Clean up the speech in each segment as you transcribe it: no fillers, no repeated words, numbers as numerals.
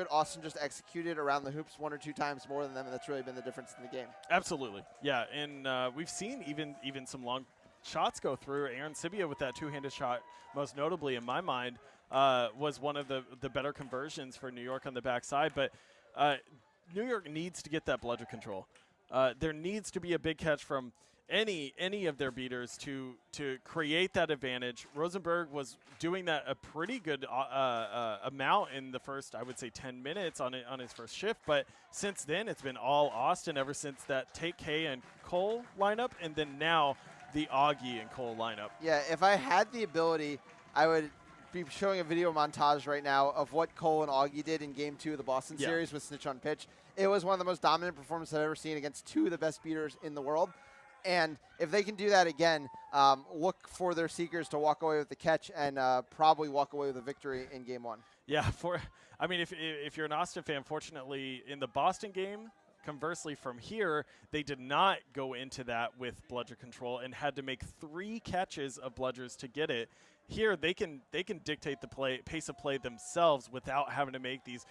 Austin just executed around the hoops 1 or 2 times more than them, and that's really been the difference in the game. Absolutely, yeah, and we've seen even some long shots go through. Aaron Sibia with that two-handed shot, most notably in my mind, was one of the better conversions for New York on the backside. But New York needs to get that bludger control. There needs to be a big catch from any of their beaters to create that advantage. Rosenberg was doing that a pretty good amount in the first, I would say, 10 minutes on his first shift. But since then, it's been all Austin ever since that Take K and Cole lineup, and then now the Augie and Cole lineup. Yeah, if I had the ability, I would be showing a video montage right now of what Cole and Augie did in Game 2 of the Boston series with Snitch on pitch. It was one of the most dominant performances I've ever seen against 2 of the best beaters in the world. And if they can do that again, look for their seekers to walk away with the catch and probably walk away with a victory in Game 1. Yeah, I mean, if you're an Austin fan, fortunately, in the Boston game, conversely from here, they did not go into that with bludger control and had to make 3 catches of bludgers to get it. Here, they can dictate the pace of play themselves without having to make these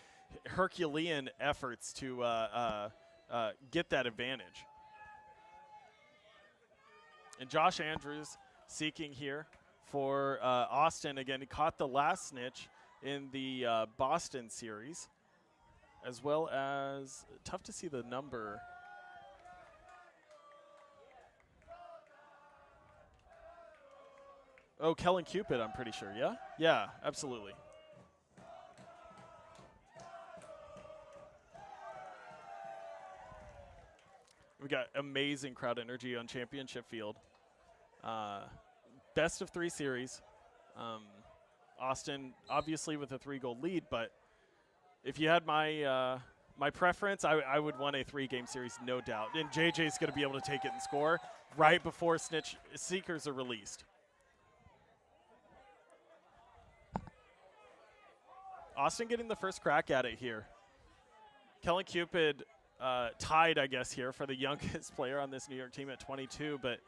Herculean efforts to get that advantage. And Josh Andrews seeking here for Austin. Again, he caught the last snitch in the Boston series, as well as, tough to see the number. Oh, Kellen Cupid, I'm pretty sure, yeah? Yeah, absolutely. We got amazing crowd energy on Championship Field. Best of 3 series. Austin, obviously, with a 3-goal lead, but if you had my my preference, I would want a 3-game series, no doubt. And JJ's going to be able to take it and score right before Snitch Seekers are released. Austin getting the first crack at it here. Kellen Cupid tied, I guess, here for the youngest player on this New York team at 22, but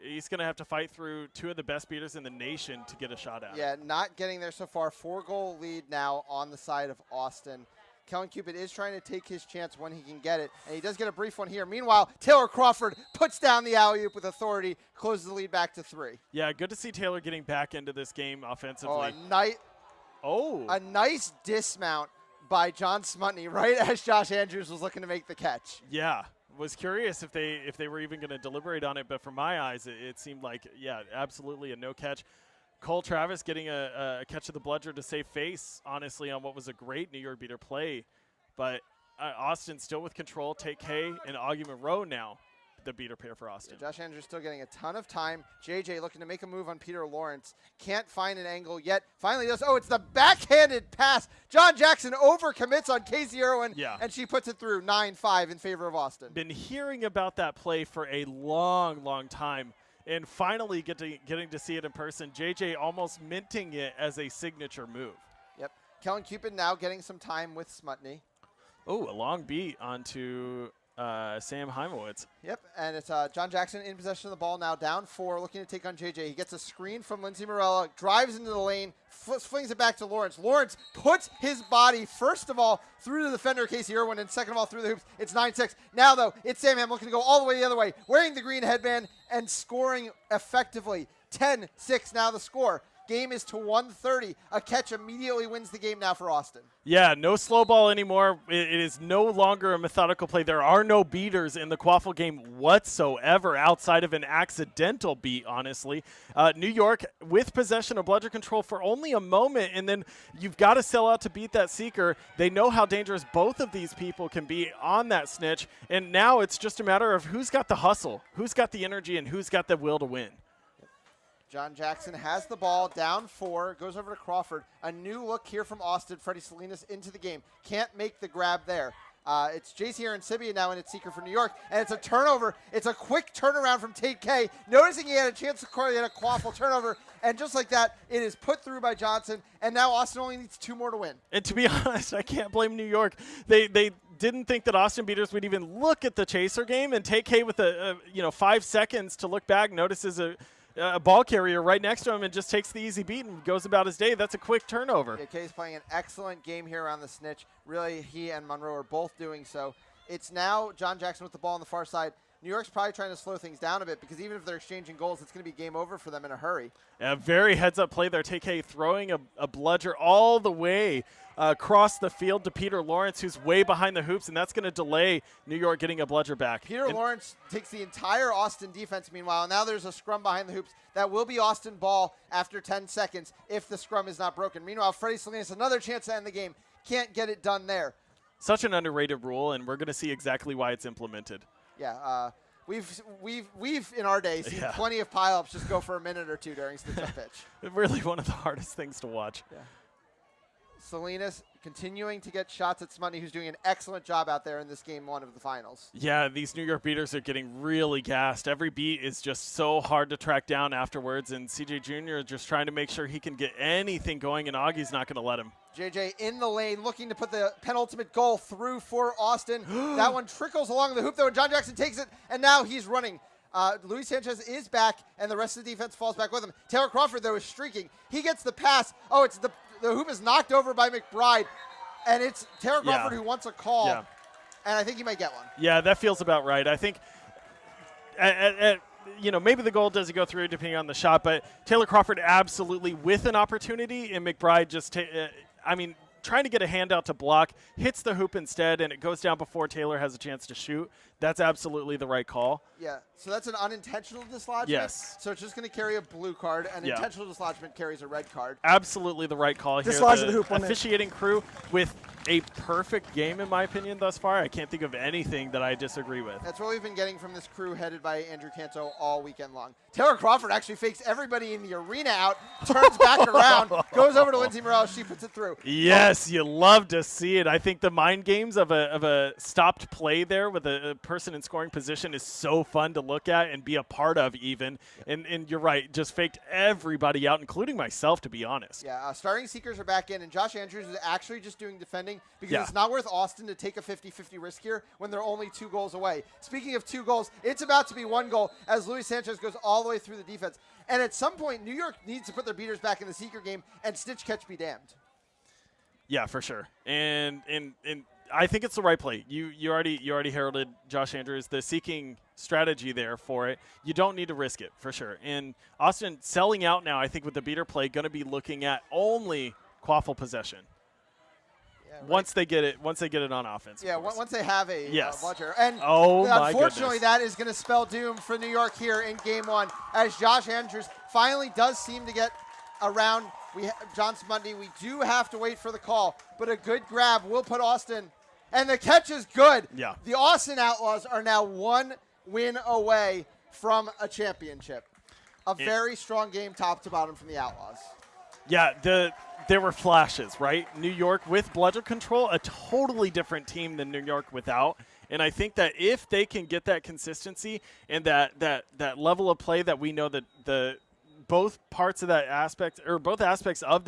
he's going to have to fight through 2 of the best beaters in the nation to get a shot at it. Yeah, not getting there so far. 4-goal lead now on the side of Austin. Kellen Cupid is trying to take his chance when he can get it, and he does get a brief one here. Meanwhile, Taylor Crawford puts down the alley-oop with authority, closes the lead back to 3. Yeah, good to see Taylor getting back into this game offensively. A nice dismount by John Smutny right as Josh Andrews was looking to make the catch. Yeah, was curious if they were even going to deliberate on it, but from my eyes, it seemed like, yeah, absolutely a no catch. Cole Travis getting a catch of the bludger to save face, honestly, on what was a great New York beater play. But Austin still with control. Take K and Augie Monroe now, the beater pair for Austin. Yeah, Josh Andrews still getting a ton of time. JJ looking to make a move on Peter Lawrence. Can't find an angle yet. Finally does. Oh, it's the backhanded pass. John Jackson overcommits on Casey Irwin, and she puts it through 9-5 in favor of Austin. Been hearing about that play for a long, long time, and finally getting to see it in person. JJ almost minting it as a signature move. Yep. Kellen Cupid now getting some time with Smutny. Oh, a long beat onto Sam Heimowitz. Yep, and it's John Jackson in possession of the ball now, down 4, looking to take on JJ. He gets a screen from Lindsey Morella, drives into the lane, flings it back to Lawrence. Lawrence puts his body, first of all, through the defender, Casey Irwin, and second of all, through the hoops. It's 9-6. Now, though, it's Sam Ham looking to go all the way the other way, wearing the green headband and scoring effectively. 10-6 now the score. Game is to 130. A catch immediately wins the game now for Austin. Yeah, no slow ball anymore. It is no longer a methodical play. There are no beaters in the Quaffle game whatsoever outside of an accidental beat, honestly. New York with possession of bludger control for only a moment, and then you've got to sell out to beat that seeker. They know how dangerous both of these people can be on that snitch, and now it's just a matter of who's got the hustle, who's got the energy, and who's got the will to win. John Jackson has the ball, down 4, goes over to Crawford. A new look here from Austin. Freddie Salinas into the game. Can't make the grab there. It's JC Aaron-Sibia now in its seeker for New York, and it's a turnover. It's a quick turnaround from Tate K. Noticing he had a chance to get a Quaffle turnover, and just like that, it is put through by Johnson, and now Austin only needs 2 more to win. And to be honest, I can't blame New York. They didn't think that Austin beaters would even look at the chaser game, and Tate K with 5 seconds to look back notices a ball carrier right next to him and just takes the easy beat and goes about his day. That's a quick turnover. Yeah, Kay's playing an excellent game here around the Snitch. Really, he and Monroe are both doing so. It's now John Jackson with the ball on the far side. New York's probably trying to slow things down a bit because even if they're exchanging goals, it's going to be game over for them in a hurry. A very heads-up play there. TK throwing a bludger all the way across the field to Peter Lawrence, who's way behind the hoops, and that's going to delay New York getting a bludger back. Peter Lawrence takes the entire Austin defense, meanwhile. Now there's a scrum behind the hoops. That will be Austin ball after 10 seconds if the scrum is not broken. Meanwhile, Freddie Salinas, another chance to end the game. Can't get it done there. Such an underrated rule, and we're going to see exactly why it's implemented. Yeah, we've in our day seen plenty of pileups just go for a minute or two during snitch up pitch. Really one of the hardest things to watch. Yeah. Salinas continuing to get shots at Smutny, who's doing an excellent job out there in this game one of the finals. Yeah, these New York beaters are getting really gassed. Every beat is just so hard to track down afterwards, and CJ Jr. is just trying to make sure he can get anything going, and Augie's not going to let him. JJ in the lane looking to put the penultimate goal through for Austin. That one trickles along the hoop, though, and John Jackson takes it, and now he's running. Luis Sanchez is back, and the rest of the defense falls back with him. Taylor Crawford, though, is streaking. He gets the pass. Oh, it's the hoop is knocked over by McBride, and it's Taylor Crawford who wants a call, and I think he might get one. Yeah, that feels about right. I think, you know, maybe the goal doesn't go through depending on the shot, but Taylor Crawford absolutely with an opportunity, and McBride just, trying to get a handout to block, hits the hoop instead, and it goes down before Taylor has a chance to shoot. That's absolutely the right call. Yeah, so that's an unintentional dislodgement. Yes. So it's just going to carry a blue card. An intentional dislodgement carries a red card. Absolutely the right call here. Dislodge the hoop. Officiating crew with a perfect game, in my opinion, thus far. I can't think of anything that I disagree with. That's what we've been getting from this crew headed by Andrew Canto all weekend long. Taylor Crawford actually fakes everybody in the arena out, turns back around, goes over to Lindsay Morales. She puts it through. Yes, you love to see it. I think the mind games of a stopped play there with a person in scoring position is so fun to look at and be a part of even. And you're right, just faked everybody out, including myself, to be honest. Yeah, starting seekers are back in, and Josh Andrews is actually just doing defending because it's not worth Austin to take a 50-50 risk here when they're only 2 goals away. Speaking of 2 goals, it's about to be 1 goal as Luis Sanchez goes all the way through the defense. And at some point, New York needs to put their beaters back in the seeker game and Snitch catch be damned. Yeah, for sure. And I think it's the right play. You already heralded Josh Andrews, the seeking strategy there for it. You don't need to risk it, for sure. And Austin selling out now, I think, with the beater play, going to be looking at only quaffle possession. Yeah, right. Once they get it on offense. Yeah, once they have a bludger. And unfortunately, that is going to spell doom for New York here in game 1 as Josh Andrews finally does seem to get around John Smutny. We do have to wait for the call, but a good grab will put Austin. And the catch is good. Yeah. The Austin Outlaws are now 1 win away from a championship. A very strong game top to bottom from the Outlaws. Yeah, there were flashes, right? New York with bludger control, a totally different team than New York without. And I think that if they can get that consistency and that level of play that we know that both parts of that aspect, or both aspects of